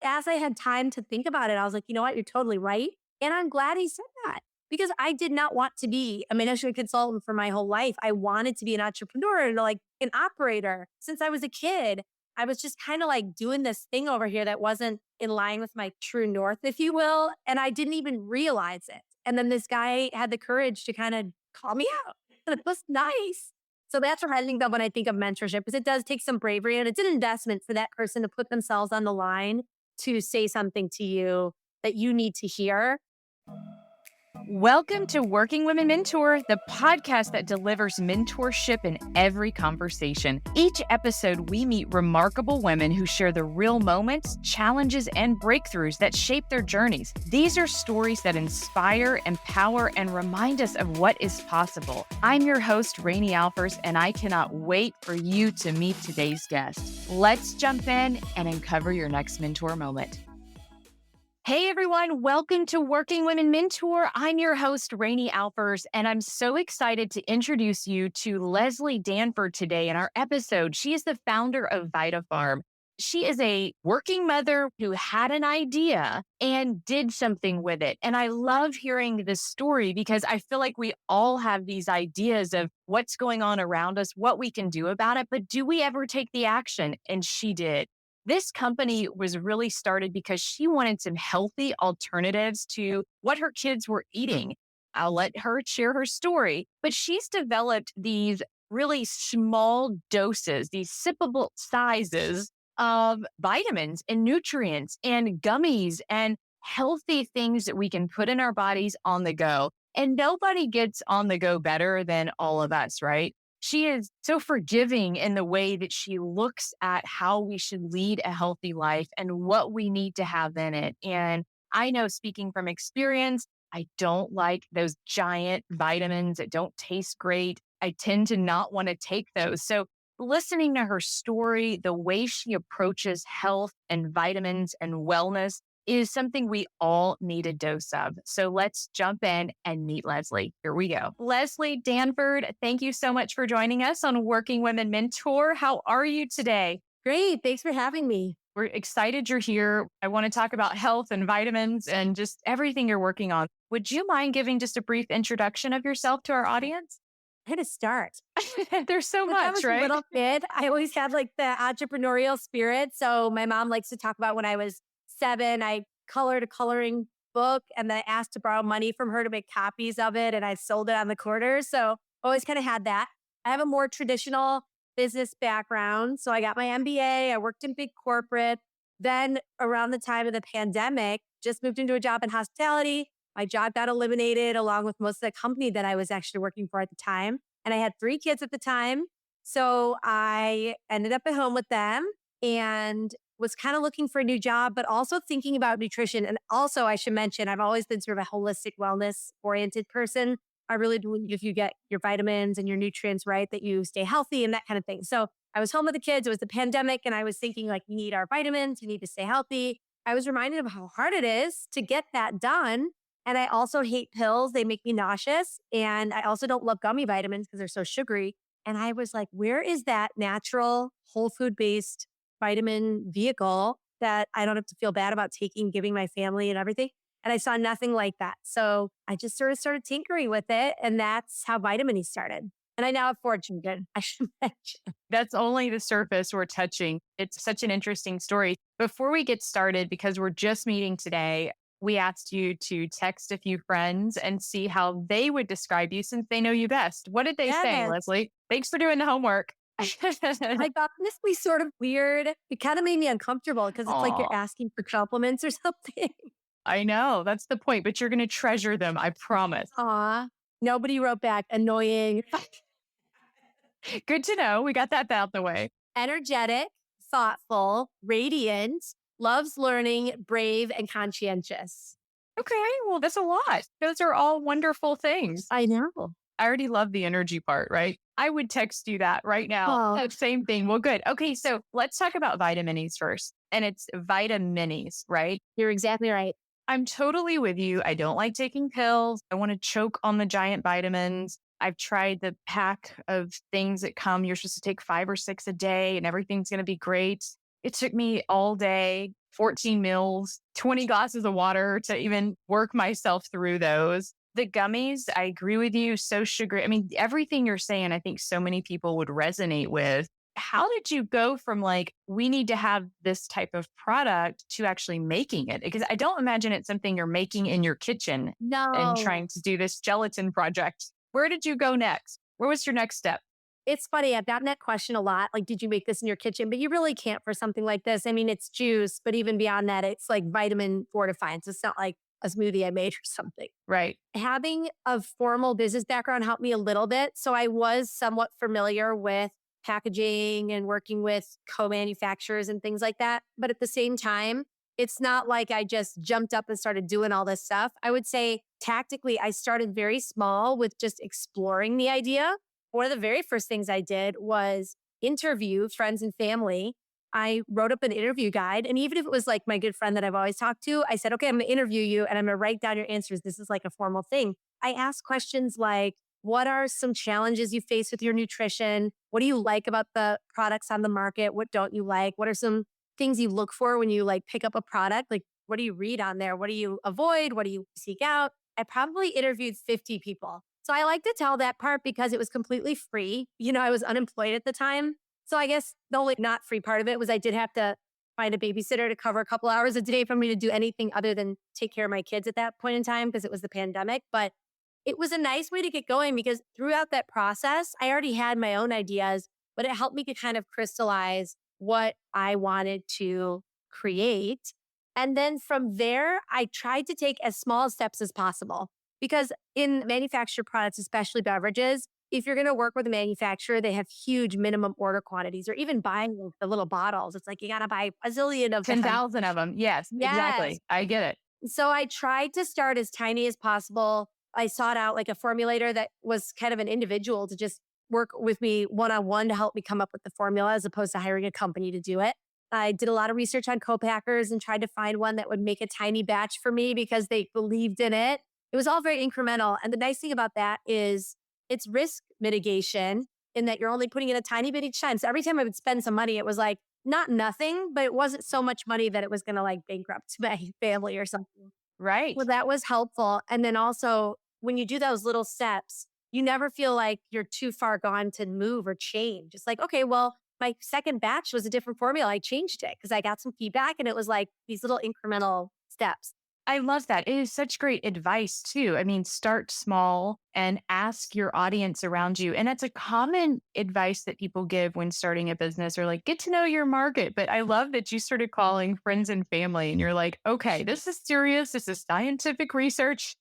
as I had time to think about it, I was like, you know what? You're totally right. And I'm glad he said that because I did not want to be a management consultant for my whole life. I wanted to be an entrepreneur and like an operator. Since I was a kid, I was just kind of like doing this thing over here that wasn't in line with my true north, if you will. And I didn't even realize it. And then this guy had the courage to kind of call me out. And it was nice. So that's what I think of when I think of mentorship, because it does take some bravery and it's an investment for that person to put themselves on the line to say something to you that you need to hear. Welcome to Working Women Mentor, the podcast that delivers mentorship in every conversation. Each episode, we meet remarkable women who share the real moments, challenges, and breakthroughs that shape their journeys. These are stories that inspire, empower, and remind us of what is possible. I'm your host, Rainey Alfers, and I cannot wait for you to meet today's guest. Let's jump in and uncover your next mentor moment. Hey everyone, welcome to Working Women Mentor. I'm your host, Rainey Alfers, and I'm so excited to introduce you to Leslie Danford today in our episode. She is the founder of Vitafarm. She is a working mother who had an idea and did something with it. And I love hearing this story because I feel like we all have these ideas of what's going on around us, what we can do about it, but do we ever take the action? And she did. This company was really started because she wanted some healthy alternatives to what her kids were eating. I'll let her share her story, but she's developed these really small doses, these sippable sizes of vitamins and nutrients and gummies and healthy things that we can put in our bodies on the go. And nobody gets on the go better than all of us, right? She is so forgiving in the way that she looks at how we should lead a healthy life and what we need to have in it. And I know, speaking from experience, I don't like those giant vitamins that don't taste great. I tend to not want to take those. So listening to her story, the way she approaches health and vitamins and wellness is something we all need a dose of. So let's jump in and meet Leslie. Here we go. Leslie Danford, thank you so much for joining us on Working Women Mentor. How are you today? Great. Thanks for having me. We're excited you're here. I want to talk about health and vitamins and just everything you're working on. Would you mind giving just a brief introduction of yourself to our audience? I had to start. There's so Since I much, was a right? little kid, I always had like the entrepreneurial spirit. So my mom likes to talk about when I was 7, I colored a coloring book and then I asked to borrow money from her to make copies of it. And I sold it on the quarter. So always kind of had that. I have a more traditional business background. So I got my MBA. I worked in big corporate. Then around the time of the pandemic, just moved into a job in hospitality. My job got eliminated along with most of the company that I was actually working for at the time. And I had 3 kids at the time. So I ended up at home with them and was kind of looking for a new job, but also thinking about nutrition. And also, I should mention, I've always been sort of a holistic wellness oriented person. I really believe if you get your vitamins and your nutrients right, that you stay healthy and that kind of thing. So I was home with the kids. It was the pandemic. And I was thinking, like, we need our vitamins, we need to stay healthy. I was reminded of how hard it is to get that done. And I also hate pills. They make me nauseous. And I also don't love gummy vitamins because they're so sugary. And I was like, where is that natural, whole food based vitamin vehicle that I don't have to feel bad about taking, giving my family and everything? And I saw nothing like that. So I just sort of started tinkering with it. And that's how Vitaminis started. And I now have 4 children, I should mention. That's only the surface we're touching. It's such an interesting story. Before we get started, because we're just meeting today, we asked you to text a few friends and see how they would describe you since they know you best. What did they say, Yes. Leslie? Thanks for doing the homework. I got honestly sort of weird. It kind of made me uncomfortable because it's like you're Aw, asking for compliments or something. I know. That's the point, but you're going to treasure them. I promise. Aw. Nobody wrote back. Annoying. Good to know. We got that out the way. Energetic, thoughtful, radiant, loves learning, brave, and conscientious. Okay. Well, that's a lot. Those are all wonderful things. I know. I already love the energy part, right? I would text you that right now. Oh, Same thing. Well, good. Okay. So let's talk about Vitaminis first. And it's Vitaminis, right? you're exactly right. I'm totally with you. I don't like taking pills. I want to choke on the giant vitamins. I've tried the pack of things that come. You're supposed to take 5 or 6 a day and everything's going to be great. It took me all day 14 meals, 20 glasses of water to even work myself through those. The gummies, I agree with you. So sugary. I mean, everything you're saying, I think so many people would resonate with. How did you go from like, we need to have this type of product to actually making it? Because I don't imagine it's something you're making in your kitchen and No. trying to do this gelatin project. Where did you go next? Where was your next step? It's funny. I've gotten that question a lot. Like, did you make this in your kitchen? But you really can't for something like this. I mean, it's juice, but even beyond that, it's like vitamin fortifiants. It's not like a smoothie I made or something. Right. Having a formal business background helped me a little bit. So I was somewhat familiar with packaging and working with co manufacturers and things like that. But at the same time, it's not like I just jumped up and started doing all this stuff. I would say tactically, I started very small with just exploring the idea. One of the very first things I did was interview friends and family. I wrote up an interview guide. And even if it was like my good friend that I've always talked to, I said, okay, I'm going to interview you and I'm going to write down your answers. This is like a formal thing. I asked questions like, what are some challenges you face with your nutrition? What do you like about the products on the market? What don't you like? What are some things you look for when you like pick up a product? Like, what do you read on there? What do you avoid? What do you seek out? I probably interviewed 50 people. So I like to tell that part because it was completely free. You know, I was unemployed at the time. So I guess the only not free part of it was I did have to find a babysitter to cover a couple hours a day for me to do anything other than take care of my kids at that point in time because it was the pandemic. But it was a nice way to get going because throughout that process, I already had my own ideas, but it helped me to kind of crystallize what I wanted to create. And then from there, I tried to take as small steps as possible because in manufactured products, especially beverages, if you're going to work with a manufacturer, they have huge minimum order quantities or even buying the little bottles. It's like you got to buy a zillion of them. 10,000 of them. Yes, Yes. exactly. I get it. So I tried to start as tiny as possible. I sought out like a formulator that was kind of an individual to just work with me one on one to help me come up with the formula as opposed to hiring a company to do it. I did a lot of research on co-packers and tried to find one that would make a tiny batch for me because they believed in it. It was all very incremental. And the nice thing about that is it's risk mitigation in that you're only putting in a tiny bit each time. So every time I would spend some money, it was like not nothing, but it wasn't so much money that it was going to like bankrupt my family or something. Right. Well, that was helpful. And then also, when you do those little steps, you never feel like you're too far gone to move or change. It's like, okay, well, my second batch was a different formula. I changed it because I got some feedback and it was like these little incremental steps. I love that. It is such great advice too. I mean, start small and ask your audience around you. And that's a common advice that people give when starting a business or like get to know your market. But I love that you started calling friends and family and you're like, okay, this is serious. This is scientific research.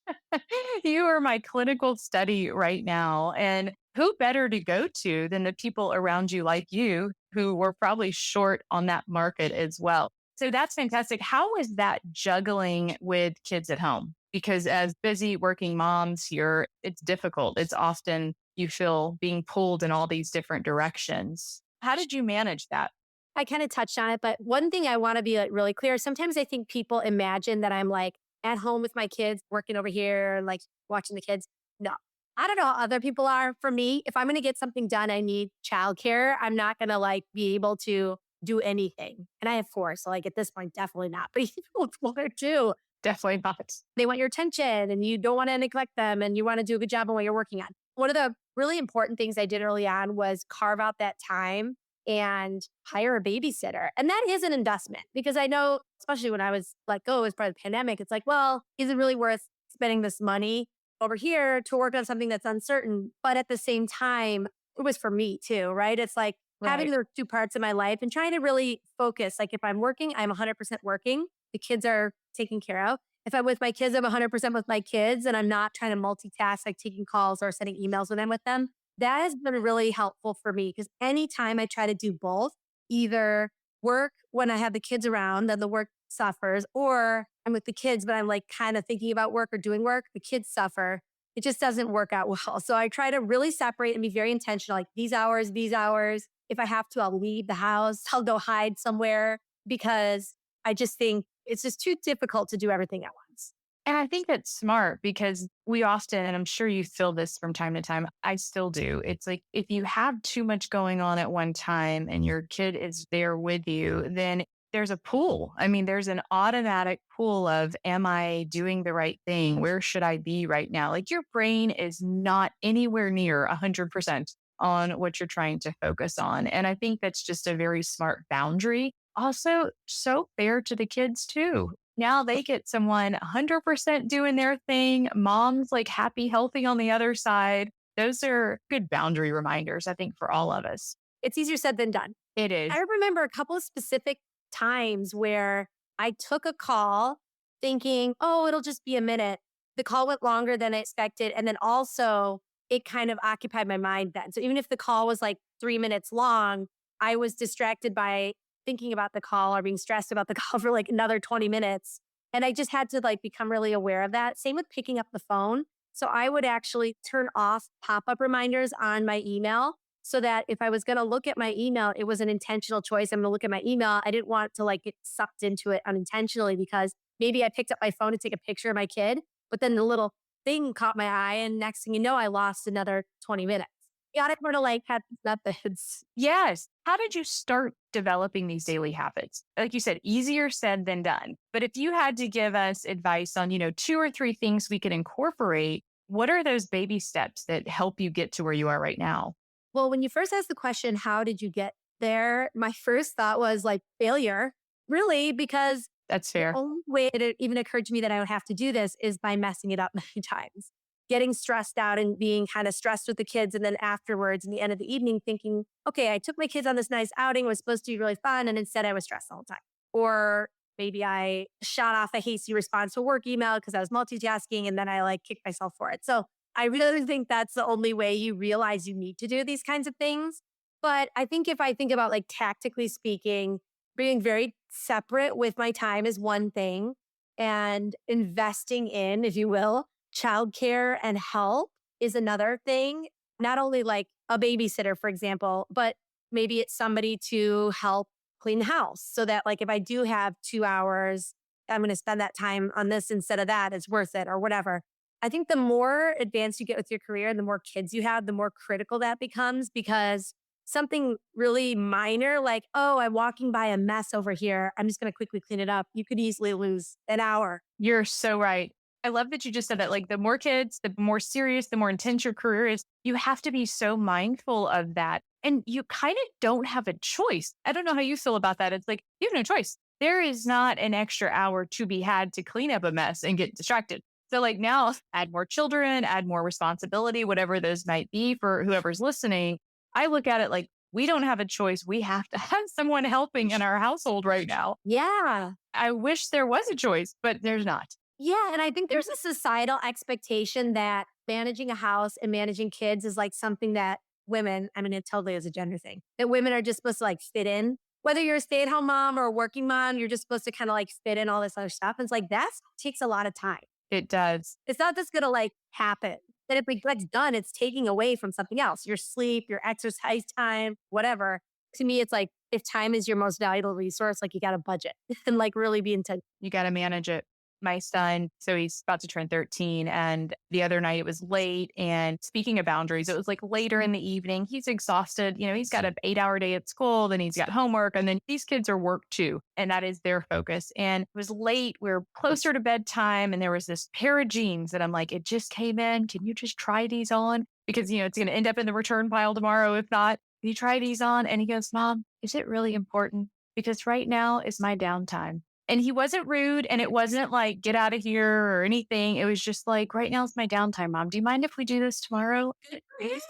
You are my clinical study right now. And who better to go to than the people around you like you who were probably short on that market as well. So that's fantastic. How is that juggling with kids at home? Because as busy working moms here, it's difficult. It's often you feel being pulled in all these different directions. How did you manage that? I kind of touched on it, but one thing I want to be like really clear. Sometimes I think people imagine that I'm like at home with my kids, working over here, and like watching the kids. No, I don't know how other people are. For me, if I'm going to get something done, I need childcare. I'm not going to like be able to do anything. And I have four. So like at this point, definitely not. But with one or two, Definitely not. they want your attention and you don't want to neglect them and you want to do a good job on what you're working on. One of the really important things I did early on was carve out that time and hire a babysitter. And that is an investment because I know, especially when I was let go as part of the pandemic, it's like, well, is it really worth spending this money over here to work on something that's uncertain? But at the same time, it was for me too, right? It's like having Right. the two parts of my life and trying to really focus. Like if I'm working, I'm 100% working. The kids are taken care of. If I'm with my kids, I'm 100% with my kids and I'm not trying to multitask, like taking calls or sending emails when I'm with them. That has been really helpful for me because anytime I try to do both, either work when I have the kids around, then the work suffers, or I'm with the kids, but I'm like kind of thinking about work or doing work, the kids suffer. It just doesn't work out well. So I try to really separate and be very intentional, like these hours, these hours. If I have to, I'll leave the house, I'll go hide somewhere because I just think it's just too difficult to do everything at once. And I think that's smart because we often, and I'm sure you feel this from time to time, I still do. It's like if you have too much going on at one time and your kid is there with you, then there's a pool. I mean, there's an automatic pool of, am I doing the right thing? Where should I be right now? Like your brain is not anywhere near 100% on what you're trying to focus on. And I think that's just a very smart boundary. Also, so fair to the kids too. Now they get someone 100% doing their thing. Mom's like happy, healthy on the other side. Those are good boundary reminders, I think, for all of us. It's easier said than done. It I is. remember a couple of specific times where I took a call thinking, oh, it'll just be a minute. The call went longer than I expected. And then also, it kind of occupied my mind then. So even if the call was like 3 minutes long, I was distracted by thinking about the call or being stressed about the call for like another 20 minutes. And I just had to like become really aware of that. Same with picking up the phone. So I would actually turn off pop up reminders on my email so that if I was going to look at my email, it was an intentional choice. I'm going to look at my email. I didn't want to like get sucked into it unintentionally because maybe I picked up my phone to take a picture of my kid, but then the little thing caught my eye. And next thing you know, I lost another 20 minutes. You got to sort of like have these methods. Yes. How did you start developing these daily habits? Like you said, easier said than done. But if you had to give us advice on, 2 or 3 things we could incorporate, what are those baby steps that help you get to where you are right now? Well, when you first asked the question, how did you get there? My first thought was like failure, really, because That's the fair. only way it even occurred to me that I would have to do this is by messing it up many times, getting stressed out and being kind of stressed with the kids. And then afterwards, in the end of the evening, thinking, okay, I took my kids on this nice outing. It was supposed to be really fun. And instead, I was stressed all the time. Or maybe I shot off a hasty response to a work email because I was multitasking and then I like kicked myself for it. So I really think that's the only way you realize you need to do these kinds of things. But I think if I think about like tactically speaking, being very separate with my time is one thing, and investing in, if you will, childcare and help is another thing. Not only like a babysitter, for example, but maybe it's somebody to help clean the house so that like if I do have 2 hours, I'm going to spend that time on this instead of that, it's worth it or whatever. I think the more advanced you get with your career and the more kids you have, the more critical that becomes because something really minor, like, oh, I'm walking by a mess over here. I'm just going to quickly clean it up. You could easily lose an hour. You're so right. I love that you just said that. Like the more kids, the more serious, the more intense your career is, you have to be so mindful of that. And you kind of don't have a choice. I don't know how you feel about that. It's like you have no choice. There is not an extra hour to be had to clean up a mess and get distracted. So, like now, add more children, add more responsibility, whatever those might be for whoever's listening. I look at it like we don't have a choice. We have to have someone helping in our household right now. Yeah. I wish there was a choice, but there's not. Yeah. And I think there's a societal expectation that managing a house and managing kids is like something that women, I mean, it totally is a gender thing, that women are just supposed to like fit in. Whether you're a stay at home mom or a working mom, you're just supposed to kind of like fit in all this other stuff. And it's like that takes a lot of time. It does. It's not just gonna like happen. Then if it gets done, it's taking away from something else, your sleep, your exercise time, whatever. To me, it's like if time is your most valuable resource, like you got to budget and like really be intentional. You got to manage it. My son, so he's about to turn 13. And the other night it was late. And speaking of boundaries, it was like later in the evening. He's exhausted. He's got an 8-hour day at school, then he's got homework. And then these kids are work too. And that is their focus. And it was late. We are closer to bedtime. And there was this pair of jeans that I'm like, it just came in. Can you just try these on? Because, it's going to end up in the return pile tomorrow. If not, can you try these on? And he goes, Mom, is it really important? Because right now is my downtime. And he wasn't rude and it wasn't like, get out of here or anything. It was just like, right now is my downtime, Mom. Do you mind if we do this tomorrow? Good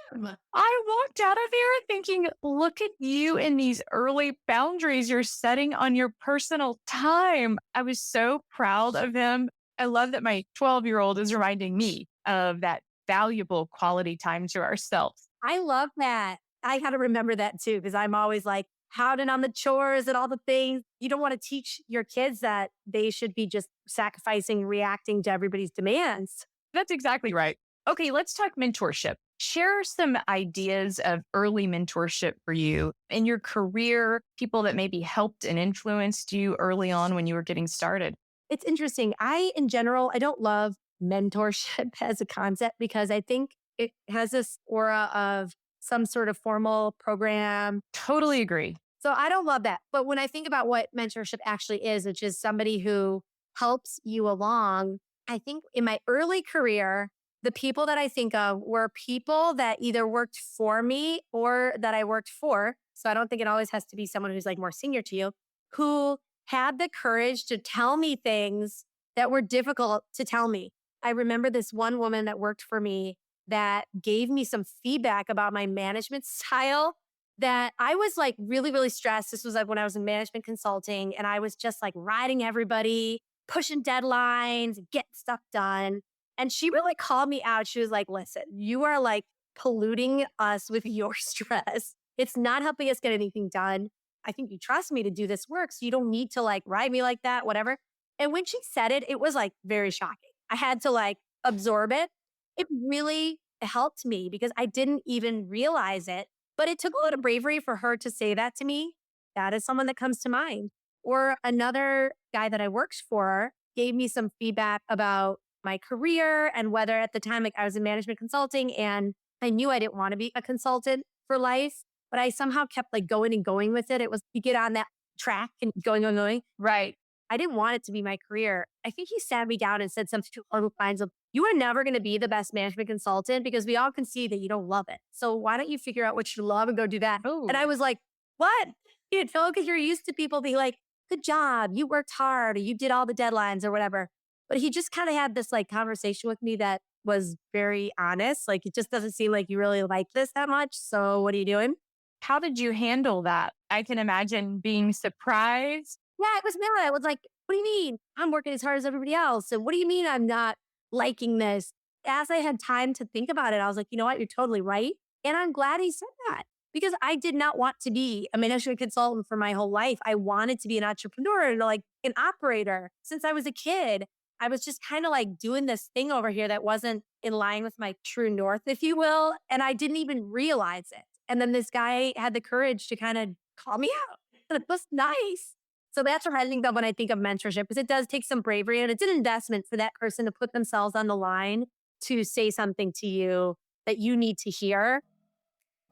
for him. I walked out of there thinking, look at you in these early boundaries you're setting on your personal time. I was so proud of him. I love that my 12-year-old is reminding me of that valuable quality time to ourselves. I love that. I got to remember that too, because I'm always like, hounding on the chores and all the things. You don't want to teach your kids that they should be just sacrificing, reacting to everybody's demands. That's exactly right. Okay, let's talk mentorship. Share some ideas of early mentorship for you in your career, people that maybe helped and influenced you early on when you were getting started. It's interesting. In general, I don't love mentorship as a concept because I think it has this aura of some sort of formal program. Totally agree. So I don't love that. But when I think about what mentorship actually is, which is somebody who helps you along, I think in my early career, the people that I think of were people that either worked for me or that I worked for. So I don't think it always has to be someone who's like more senior to you, who had the courage to tell me things that were difficult to tell me. I remember this one woman that worked for me that gave me some feedback about my management style that I was like really, really stressed. This was like when I was in management consulting and I was just like riding everybody, pushing deadlines, getting stuff done. And she really called me out. She was like, listen, you are like polluting us with your stress. It's not helping us get anything done. I think you trust me to do this work. So you don't need to like ride me like that, whatever. And when she said it, it was like very shocking. I had to like absorb it. It really helped me because I didn't even realize it, but it took a lot of bravery for her to say that to me. That is someone that comes to mind. Or another guy that I worked for gave me some feedback about my career and whether at the time, like I was in management consulting and I knew I didn't want to be a consultant for life, but I somehow kept like going and going with it. It was you get on that track and going. Right. I didn't want it to be my career. I think he sat me down and said something along the lines of, you are never going to be the best management consultant because we all can see that you don't love it. So why don't you figure out what you love and go do that? And I Oh, was like, what? You know, because you're used to people being like, good job, you worked hard, or you did all the deadlines or whatever. But he just kind of had this like conversation with me that was very honest. Like, it just doesn't seem like you really like this that much. So what are you doing? how did you handle that? I can imagine being surprised. Yeah, it was mad. I was like, what do you mean? I'm working as hard as everybody else. And what do you mean I'm not liking this? As I had time to think about it, I was like, you know what? You're totally right. And I'm glad he said that because I did not want to be a management consultant for my whole life. I wanted to be an entrepreneur and like an operator. Since I was a kid, I was just kind of like doing this thing over here that wasn't in line with my true north, if you will. And I didn't even realize it. And then this guy had the courage to kind of call me out. And it was nice. So that's what I think of when I think of mentorship, because it does take some bravery and it's an investment for that person to put themselves on the line to say something to you that you need to hear.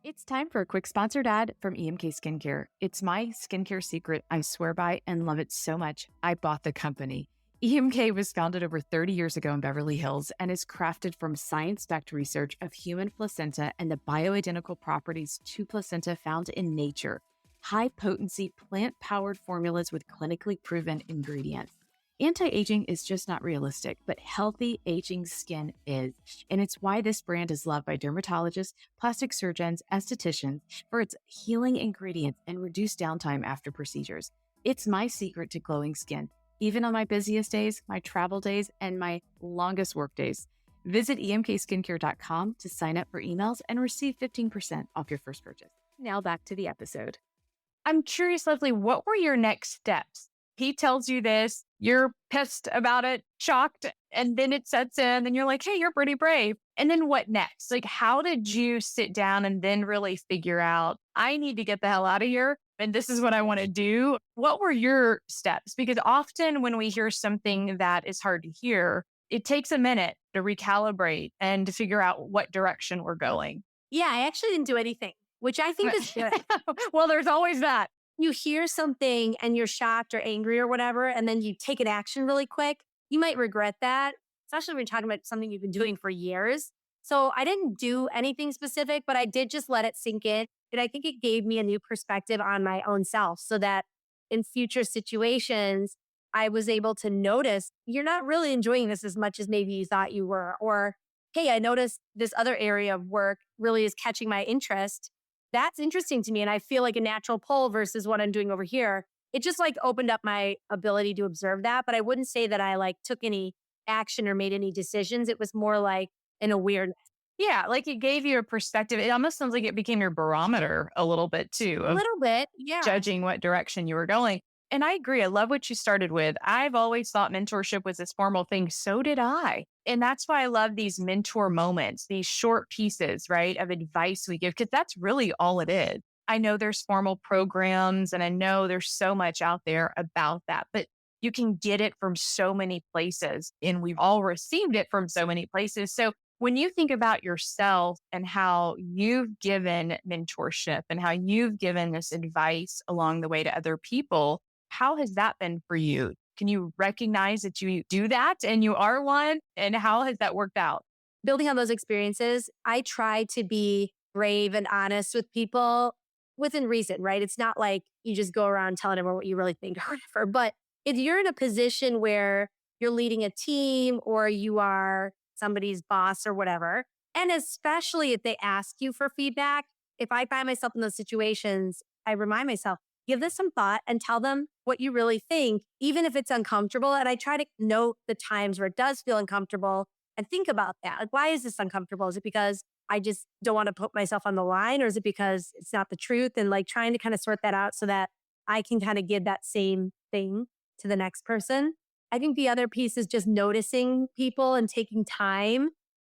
It's time for a quick sponsored ad from EMK Skincare. It's my skincare secret I swear by and love it so much, I bought the company. EMK was founded over 30 years ago in Beverly Hills and is crafted from science-backed research of human placenta and the bioidentical properties to placenta found in nature. High-potency, plant-powered formulas with clinically proven ingredients. Anti-aging is just not realistic, but healthy aging skin is. And it's why this brand is loved by dermatologists, plastic surgeons, estheticians for its healing ingredients and reduced downtime after procedures. It's my secret to glowing skin, even on my busiest days, my travel days, and my longest work days. Visit emkskincare.com to sign up for emails and receive 15% off your first purchase. Now back to the episode. I'm curious, Leslie, what were your next steps? He tells you this, you're pissed about it, shocked, and then it sets in and you're like, hey, you're pretty brave. And then what next? Like, how did you sit down and then really figure out, I need to get the hell out of here and this is what I want to do? What were your steps? Because often when we hear something that is hard to hear, it takes a minute to recalibrate and to figure out what direction we're going. Yeah, I actually didn't do anything, which I think is good. Well, there's always that. You hear something and you're shocked or angry or whatever, and then you take an action really quick, you might regret that, especially when you're talking about something you've been doing for years. So I didn't do anything specific, but I did just let it sink in. And I think it gave me a new perspective on my own self so that in future situations, I was able to notice you're not really enjoying this as much as maybe you thought you were. Or, hey, I noticed this other area of work really is catching my interest. That's interesting to me. And I feel like a natural pull versus what I'm doing over here. It just like opened up my ability to observe that. But I wouldn't say that I like took any action or made any decisions. It was more like an awareness. Yeah, like it gave you a perspective. It almost sounds like it became your barometer a little bit too A of little bit. Yeah. judging what direction you were going. And I agree. I love what you started with. I've always thought mentorship was this formal thing. So did I. And that's why I love these mentor moments, these short pieces, right, of advice we give, because that's really all it is. I know there's formal programs and I know there's so much out there about that, but you can get it from so many places and we've all received it from so many places. So When you think about yourself and how you've given mentorship and how you've given this advice along the way to other people, how has that been for you? Can you recognize that you do that and you are one? And how has that worked out? Building on those experiences, I try to be brave and honest with people within reason, right? It's not like you just go around telling everyone what you really think or whatever. But if you're in a position where you're leading a team or you are somebody's boss or whatever, and especially if they ask you for feedback, if I find myself in those situations, I remind myself, give this some thought and tell them what you really think, even if it's uncomfortable. And I try to note the times where it does feel uncomfortable and think about that. Like, why is this uncomfortable? Is it because I just don't want to put myself on the line, or is it because it's not the truth? And like trying to kind of sort that out so that I can kind of give that same thing to the next person. I think the other piece is just noticing people and taking time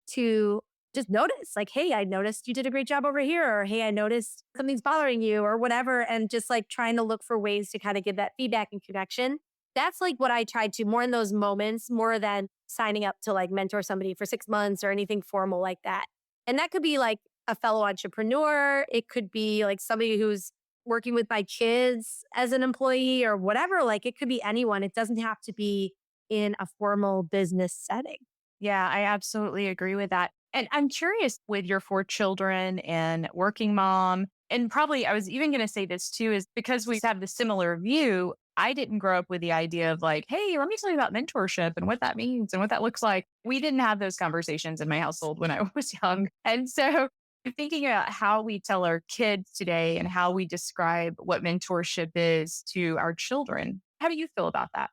to just notice, like, hey, I noticed you did a great job over here, or hey, I noticed something's bothering you, or whatever. And just like trying to look for ways to kind of give that feedback and connection. That's like what I try to more in those moments, more than signing up to like mentor somebody for 6 months or anything formal like that. And that could be like a fellow entrepreneur. It could be like somebody who's working with my kids as an employee or whatever. Like it could be anyone. It doesn't have to be in a formal business setting. Yeah, I absolutely agree with that. And I'm curious with your 4 children and working mom, and probably I was even going to say this too, is because we have the similar view. I didn't grow up with the idea of like, hey, let me tell you about mentorship and what that means and what that looks like. We didn't have those conversations in my household when I was young. And so thinking about how we tell our kids today and how we describe what mentorship is to our children. How do you feel about that?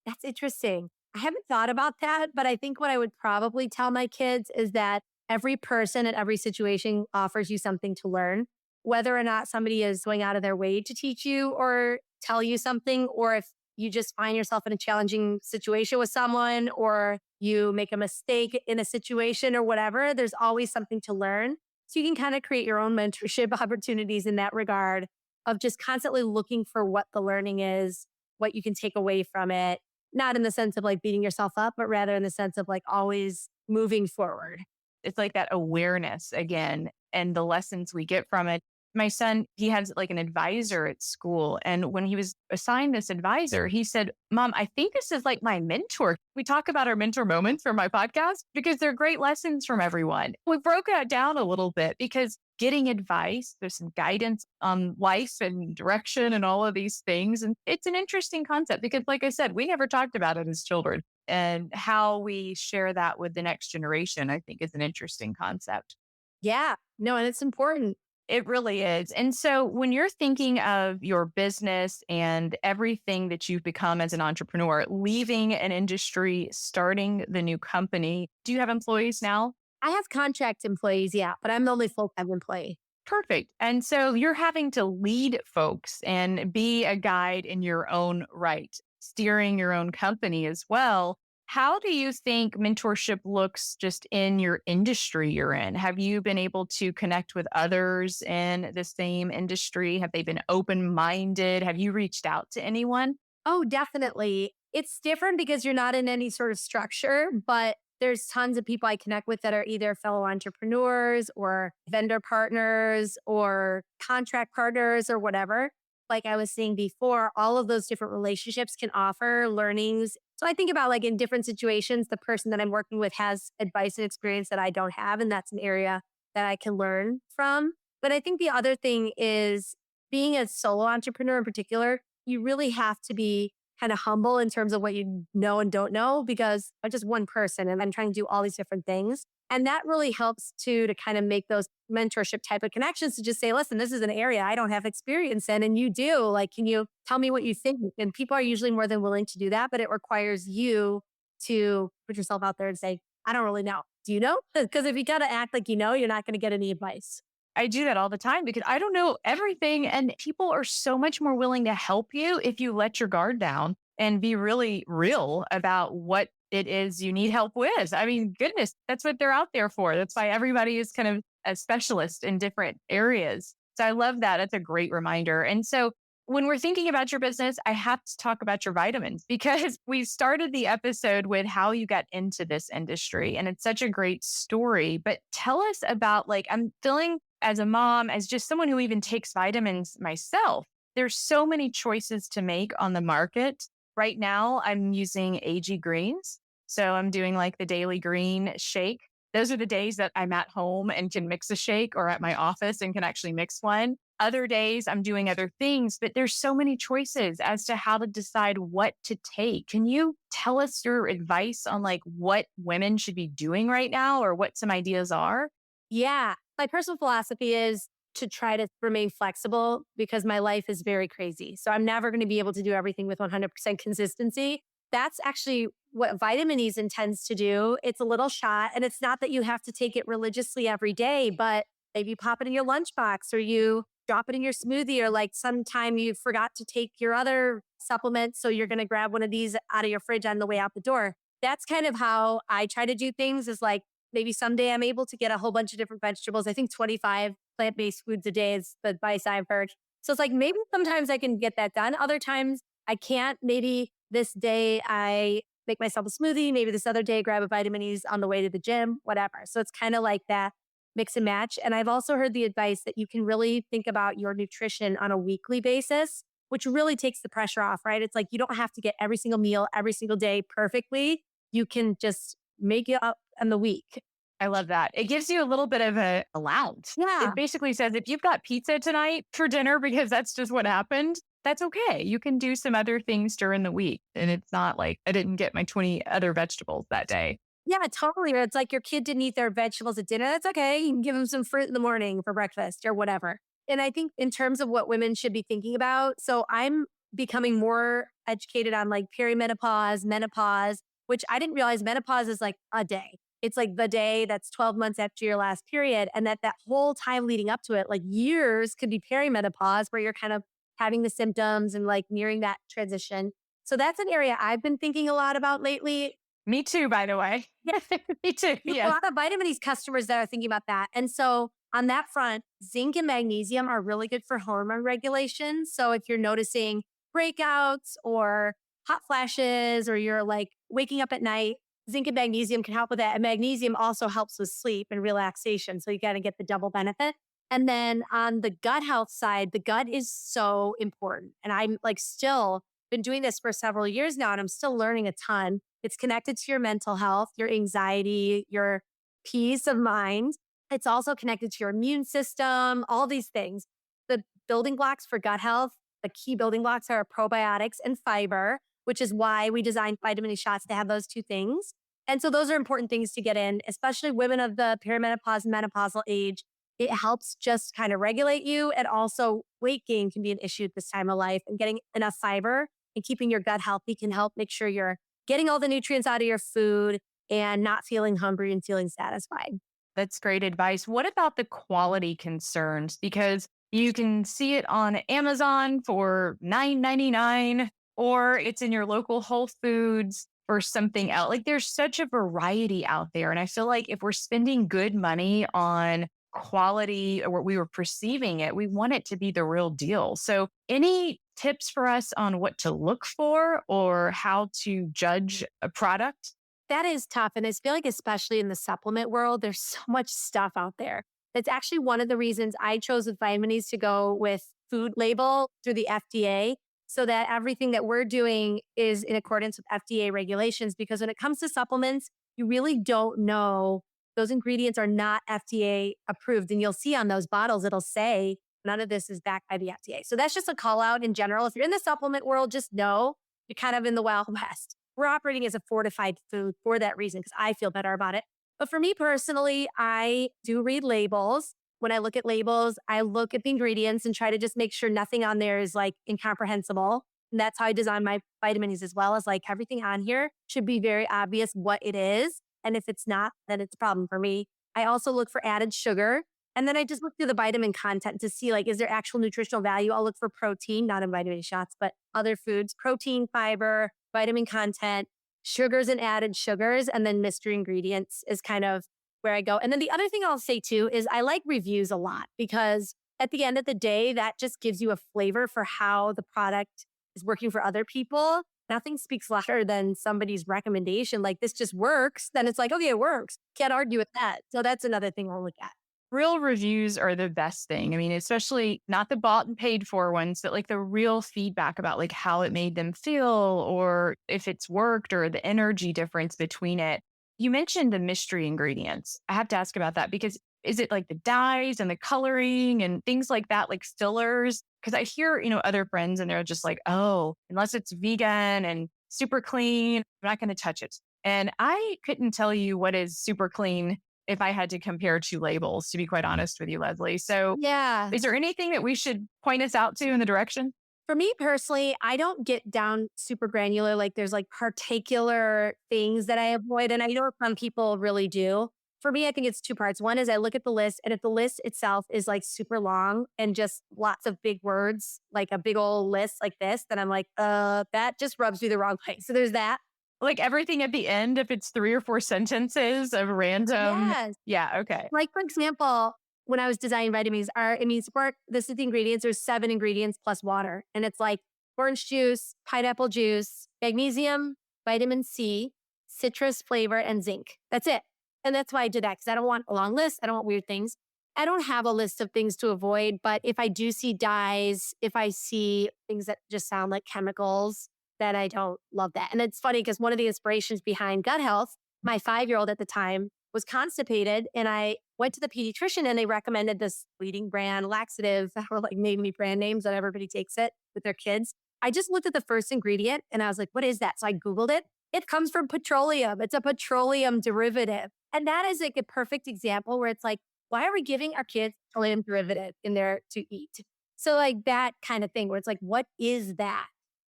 That's interesting. I haven't thought about that, but I think what I would probably tell my kids is that every person in every situation offers you something to learn, whether or not somebody is going out of their way to teach you or tell you something, or if you just find yourself in a challenging situation with someone, or you make a mistake in a situation or whatever, there's always something to learn. So you can kind of create your own mentorship opportunities in that regard of just constantly looking for what the learning is, what you can take away from it, not in the sense of like beating yourself up, but rather in the sense of like always moving forward. It's like that awareness again and the lessons we get from it. My son, he has like an advisor at school. And when he was assigned this advisor, he said, Mom, I think this is like my mentor. We talk about our mentor moments for my podcast because they're great lessons from everyone. We broke that down a little bit because getting advice, there's some guidance on life and direction and all of these things. And it's an interesting concept because, like I said, we never talked about it as children. And how we share that with the next generation, I think, is an interesting concept. Yeah, no, and it's important. It really is. And so when you're thinking of your business and everything that you've become as an entrepreneur, leaving an industry, starting the new company, do you have employees now? I have contract employees, yeah, but I'm the only full time employee. Perfect. And so you're having to lead folks and be a guide in your own right, steering your own company as well. How do you think mentorship looks just in your industry you're in? Have you been able to connect with others in the same industry? Have they been open minded? Have you reached out to anyone? Oh, definitely. It's different because you're not in any sort of structure, but there's tons of people I connect with that are either fellow entrepreneurs or vendor partners or contract partners or whatever. Like I was saying before, all of those different relationships can offer learnings. So I think about like in different situations, the person that I'm working with has advice and experience that I don't have. And that's an area that I can learn from. But I think the other thing is being a solo entrepreneur in particular, you really have to be kind of humble in terms of what you know and don't know because I'm just one person and I'm trying to do all these different things. And that really helps to kind of make those mentorship type of connections to just say, listen, this is an area I don't have experience in and you do. Like, can you tell me what you think? And people are usually more than willing to do that, but it requires you to put yourself out there and say, I don't really know. Do you know? Because if you got to act like you know, you're not going to get any advice. I do that all the time because I don't know everything. And people are so much more willing to help you if you let your guard down and be really real about what it is you need help with. I mean, goodness, that's what they're out there for. That's why everybody is kind of a specialist in different areas. So I love that. It's a great reminder. And so When we're thinking about your business, I have to talk about your vitamins because we started the episode with how you got into this industry and it's such a great story. But tell us about like, I'm feeling as a mom, as just someone who even takes vitamins myself, there's so many choices to make on the market. Right now, I'm using AG greens. So I'm doing like the daily green shake. Those are the days that I'm at home and can mix a shake or at my office and can actually mix one. Other days I'm doing other things, but there's so many choices as to how to decide what to take. Can you tell us your advice on like what women should be doing right now or what some ideas are? Yeah. My personal philosophy is to try to remain flexible because my life is very crazy. So I'm never going to be able to do everything with 100% consistency. That's actually what Vitaminis intends to do. It's a little shot, and it's not that you have to take it religiously every day, but maybe you pop it in your lunchbox or you drop it in your smoothie, or like sometime you forgot to take your other supplement. So you're going to grab one of these out of your fridge on the way out the door. That's kind of how I try to do things, is like maybe someday I'm able to get a whole bunch of different vegetables. I think 25 plant-based foods a day is the advice I've heard. So it's like maybe sometimes I can get that done. Other times I can't. Maybe this day I make myself a smoothie. Maybe this other day grab a Vitaminis on the way to the gym, whatever. So it's kind of like that mix and match. And I've also heard the advice that you can really think about your nutrition on a weekly basis, which really takes the pressure off, right? It's like you don't have to get every single meal every single day perfectly. You can just make it up in the week. I love that. It gives you a little bit of a allowance. Yeah. It basically says if you've got pizza tonight for dinner because that's just what happened, that's okay. You can do some other things during the week. And it's not like I didn't get my 20 other vegetables that day. Yeah, totally. It's like your kid didn't eat their vegetables at dinner. That's okay. You can give them some fruit in the morning for breakfast or whatever. And I think in terms of what women should be thinking about, so I'm becoming more educated on like perimenopause, menopause, which I didn't realize menopause is like a day. It's like the day that's 12 months after your last period. And that whole time leading up to it, like years could be perimenopause where you're kind of having the symptoms and like nearing that transition. So that's an area I've been thinking a lot about lately. Me too, by the way. Yeah. Me too. You have a Yes. lot of Vitaminis customers that are thinking about that. And so on that front, zinc and magnesium are really good for hormone regulation. So if you're noticing breakouts or hot flashes, or you're like waking up at night, zinc and magnesium can help with that. And magnesium also helps with sleep and relaxation. So you got to get the double benefit. And then on the gut health side, the gut is so important. And I'm like still been doing this for several years now, and I'm still learning a ton. It's connected to your mental health, your anxiety, your peace of mind. It's also connected to your immune system, all these things. The building blocks for gut health, the key building blocks are probiotics and fiber, which is why we designed vitamin E shots to have those two things. And so those are important things to get in, especially women of the perimenopause and menopausal age. It helps just kind of regulate you. And also weight gain can be an issue at this time of life, and getting enough fiber and keeping your gut healthy can help make sure you're getting all the nutrients out of your food and not feeling hungry and feeling satisfied. That's great advice. What about the quality concerns? Because you can see it on Amazon for $9.99, or it's in your local Whole Foods or something else. Like there's such a variety out there. And I feel like if we're spending good money on quality or what we were perceiving it, we want it to be the real deal. So any tips for us on what to look for or how to judge a product? That is tough. And I feel like, especially in the supplement world, there's so much stuff out there. That's actually one of the reasons I chose with Vitaminis to go with food label through the FDA, so that everything that we're doing is in accordance with FDA regulations. Because when it comes to supplements, you really don't know. Those ingredients are not FDA approved. And you'll see on those bottles, it'll say none of this is backed by the FDA. So that's just a call out in general. If you're in the supplement world, just know you're kind of in the Wild West. We're operating as a fortified food for that reason, because I feel better about it. But for me personally, I do read labels. When I look at labels, I look at the ingredients and try to just make sure nothing on there is like incomprehensible. And that's how I design my vitamins as well, as like everything on here should be very obvious what it is. And if it's not, then it's a problem for me. I also look for added sugar. And then I just look through the vitamin content to see, like, is there actual nutritional value? I'll look for protein, not in vitamin shots, but other foods, protein, fiber, vitamin content, sugars and added sugars, and then mystery ingredients is kind of where I go. And then the other thing I'll say too is I like reviews a lot, because at the end of the day, that just gives you a flavor for how the product is working for other people. Nothing speaks louder than somebody's recommendation. Like this just works. Then it's like, okay, it works. Can't argue with that. So that's another thing I'll look at. Real reviews are the best thing. I mean, especially not the bought and paid for ones, but like the real feedback about like how it made them feel or if it's worked or the energy difference between it. You mentioned the mystery ingredients. I have to ask about that because is it like the dyes and the coloring and things like that, like fillers? Because I hear, other friends and they're just like, oh, unless it's vegan and super clean, I'm not going to touch it. And I couldn't tell you what is super clean if I had to compare two labels, to be quite honest with you, Leslie. So, Yeah. is there anything that we should point us out to in the direction? For me personally, I don't get down super granular. Like there's like particular things that I avoid. And I know some people really do. For me, I think it's two parts. One is I look at the list, and if the list itself is like super long and just lots of big words, like a big old list like this, then I'm like, that just rubs me the wrong way. So there's that. Like everything at the end, if it's 3 or 4 sentences of random. Yes. Yeah, okay. Like, for example, when I was designing vitamins, this is the ingredients. There's 7 ingredients plus water. And it's like orange juice, pineapple juice, magnesium, vitamin C, citrus flavor, and zinc. That's it. And that's why I did that because I don't want a long list. I don't want weird things. I don't have a list of things to avoid, but if I do see dyes, if I see things that just sound like chemicals, then I don't love that. And it's funny because one of the inspirations behind gut health, my 5-year-old at the time was constipated, and I went to the pediatrician and they recommended this leading brand laxative that were like name me brand names that everybody takes it with their kids. I just looked at the first ingredient and I was like, what is that? So I Googled it. It comes from petroleum. It's a petroleum derivative. And that is like a perfect example where it's like, why are we giving our kids petroleum derivative in there to eat? So like that kind of thing where it's like, what is that?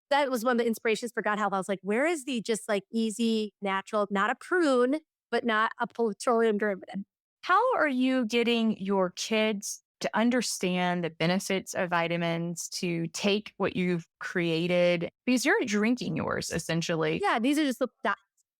That was one of the inspirations for gut health. I was like, where is the just like easy, natural, not a prune, but not a petroleum derivative? How are you getting your kids to understand the benefits of vitamins, to take what you've created? Because you're drinking yours essentially. Yeah, these are just the dots.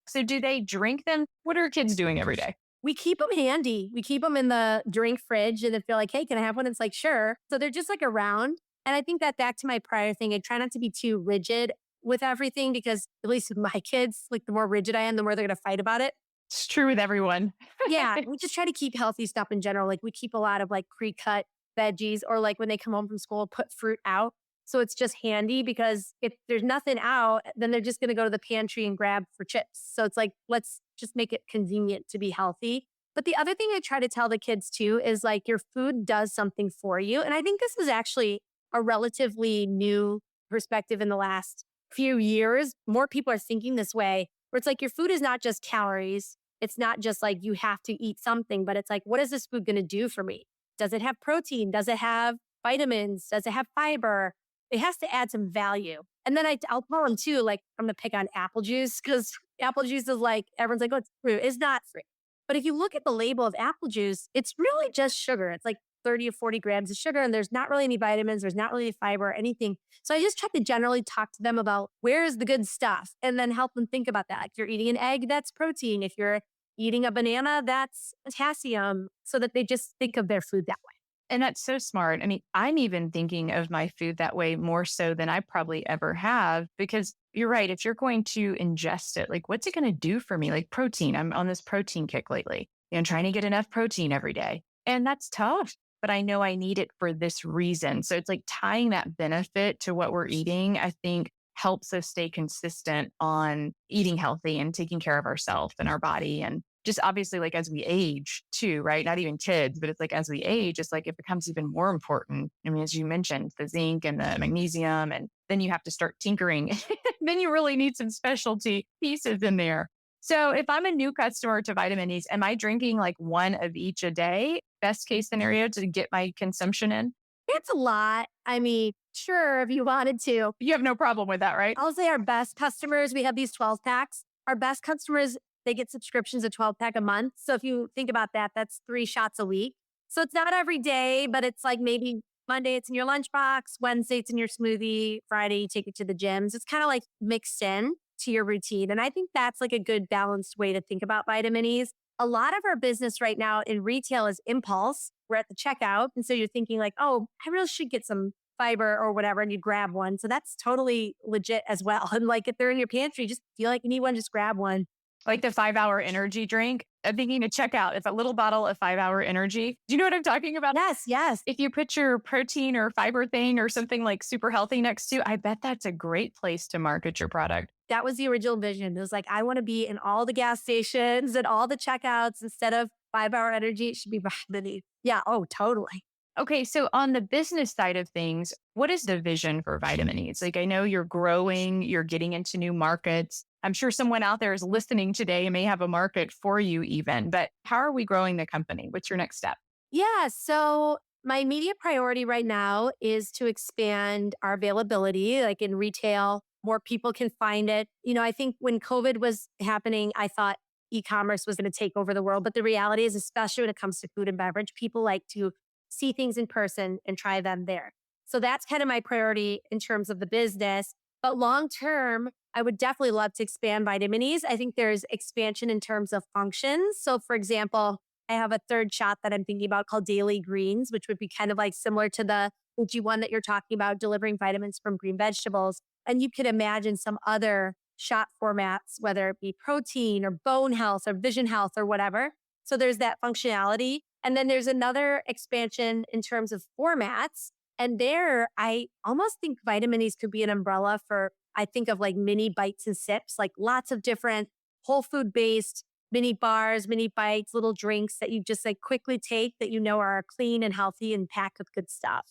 So, do they drink them? What are kids doing every day? We keep them handy. We keep them in the drink fridge. And if they're like, hey, can I have one? It's like, sure. So they're just like around. And I think that back to my prior thing, I try not to be too rigid with everything because at least with my kids, like the more rigid I am, the more they're going to fight about it. It's true with everyone. Yeah, we just try to keep healthy stuff in general. Like we keep a lot of like pre-cut veggies or like when they come home from school, put fruit out. So it's just handy because if there's nothing out, then they're just going to go to the pantry and grab for chips. So it's like, let's just make it convenient to be healthy. But the other thing I try to tell the kids too is like your food does something for you. And I think this is actually a relatively new perspective in the last few years. More people are thinking this way, where it's like your food is not just calories. It's not just like you have to eat something, but it's like, what is this food going to do for me? Does it have protein? Does it have vitamins? Does it have fiber? It has to add some value. And then I'll tell them too, like, I'm going to pick on apple juice because apple juice is like, everyone's like, oh, it's fruit. It's not fruit. But if you look at the label of apple juice, it's really just sugar. It's like 30 or 40 grams of sugar, and there's not really any vitamins. There's not really fiber or anything. So I just try to generally talk to them about where is the good stuff and then help them think about that. Like, if you're eating an egg, that's protein. If you're eating a banana, that's potassium, so that they just think of their food that way. And that's so smart. I mean, I'm even thinking of my food that way more so than I probably ever have, because you're right. If you're going to ingest it, like, what's it going to do for me? Like protein, I'm on this protein kick lately, trying to get enough protein every day. And that's tough, but I know I need it for this reason. So it's like tying that benefit to what we're eating, I think helps us stay consistent on eating healthy and taking care of ourselves and our body. And just obviously, like, as we age too, right? Not even kids, but it's like as we age, it's like it becomes even more important. I mean, as you mentioned, the zinc and the magnesium, and then you have to start tinkering. Then you really need some specialty pieces in there. So if I'm a new customer to Vitaminis, am I drinking like one of each a day? Best case scenario to get my consumption in? It's a lot. I mean, sure, if you wanted to. You have no problem with that, right? I'll say our best customers, we have these 12 packs. Our best customers, they get subscriptions of 12 pack a month. So if you think about that, that's 3 shots a week. So it's not every day, but it's like maybe Monday it's in your lunchbox, Wednesday it's in your smoothie, Friday you take it to the gyms. It's kind of like mixed in to your routine. And I think that's like a good balanced way to think about Vitaminis. a lot of our business right now in retail is impulse. We're at the checkout. And so you're thinking like, oh, I really should get some fiber or whatever. And you grab one. So that's totally legit as well. And like if they're in your pantry, just feel like you need one, just grab one. Like the 5 hour energy drink. I'm thinking to check out. It's a little bottle of 5 hour energy. Do you know what I'm talking about? Yes, yes. If you put your protein or fiber thing or something like super healthy next to, I bet that's a great place to market your product. That was the original vision. It was like, I want to be in all the gas stations and all the checkouts instead of 5 hour energy. It should be beneath. Yeah. Oh, totally. Okay, so on the business side of things, what is the vision for Vitaminis? Like, I know you're growing, you're getting into new markets. I'm sure someone out there is listening today and may have a market for you even, but how are we growing the company? What's your next step? Yeah. So my immediate priority right now is to expand our availability, like in retail, more people can find it. I think when COVID was happening, I thought e-commerce was going to take over the world. But the reality is, especially when it comes to food and beverage, people like to see things in person and try them there. So that's kind of my priority in terms of the business. But long term, I would definitely love to expand Vitaminis. I think there's expansion in terms of functions. So, for example, I have a third shot that I'm thinking about called Daily Greens, which would be kind of like similar to the UG1 that you're talking about, delivering vitamins from green vegetables. And you could imagine some other shot formats, whether it be protein or bone health or vision health or whatever. So there's that functionality. And then there's another expansion in terms of formats. And there, I almost think Vitaminis could be an umbrella for, I think of like mini bites and sips, like lots of different whole food based mini bars, mini bites, little drinks that you just like quickly take that you know are clean and healthy and packed with good stuff.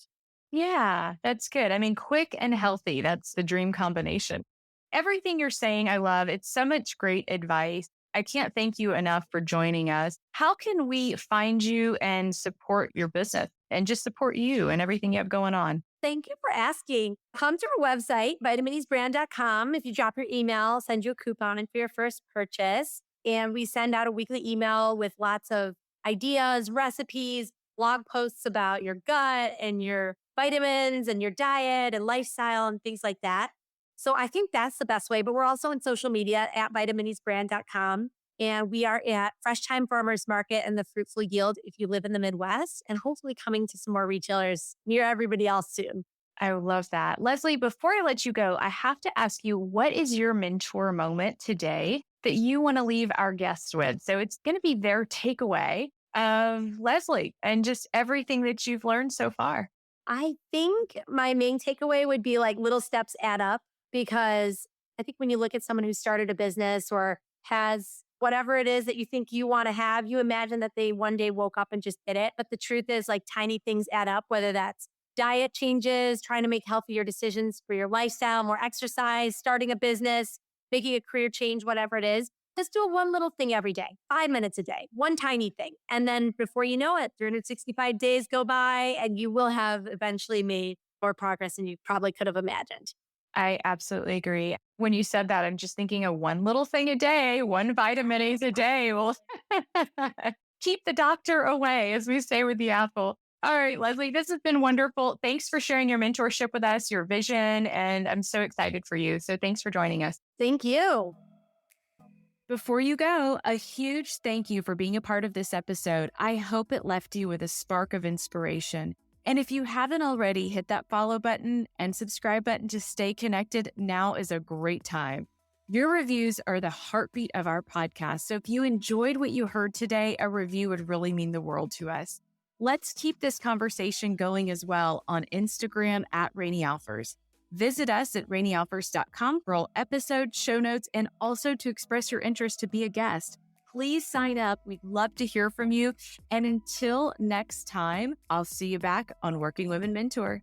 Yeah, that's good. I mean, quick and healthy, that's the dream combination. Everything you're saying, I love. It's so much great advice. I can't thank you enough for joining us. How can we find you and support your business and just support you and everything you have going on? Thank you for asking. Come to our website, vitaminisbrand.com. If you drop your email, send you a coupon in for your first purchase. And we send out a weekly email with lots of ideas, recipes, blog posts about your gut and your vitamins and your diet and lifestyle and things like that. So I think that's the best way. But we're also on social media at vitaminisbrand.com. And we are at Fresh Time Farmers Market and the Fruitful Yield if you live in the Midwest, and hopefully coming to some more retailers near everybody else soon. I love that. Leslie, before I let you go, I have to ask you, what is your mentor moment today that you want to leave our guests with? So it's going to be their takeaway of Leslie and just everything that you've learned so far. I think my main takeaway would be like little steps add up, because I think when you look at someone who started a business or has whatever it is that you think you want to have, you imagine that they one day woke up and just did it. But the truth is, like, tiny things add up, whether that's diet changes, trying to make healthier decisions for your lifestyle, more exercise, starting a business, making a career change, whatever it is. Just do one little thing every day, 5 minutes a day, one tiny thing. And then before you know it, 365 days go by and you will have eventually made more progress than you probably could have imagined. I absolutely agree. When you said that, I'm just thinking of one little thing a day, one vitamin A a day will keep the doctor away, as we say with the apple. All right, Leslie, this has been wonderful. Thanks for sharing your mentorship with us, your vision, and I'm so excited for you. So thanks for joining us. Thank you. Before you go, a huge thank you for being a part of this episode. I hope it left you with a spark of inspiration. And if you haven't already, hit that follow button and subscribe button to stay connected. Now is a great time. Your reviews are the heartbeat of our podcast. So if you enjoyed what you heard today, a review would really mean the world to us. Let's keep this conversation going as well on Instagram at Rainy Alphers. Visit us at rainyalphers.com for all episodes, show notes, and also to express your interest to be a guest. Please sign up. We'd love to hear from you. And until next time, I'll see you back on Working Women Mentor.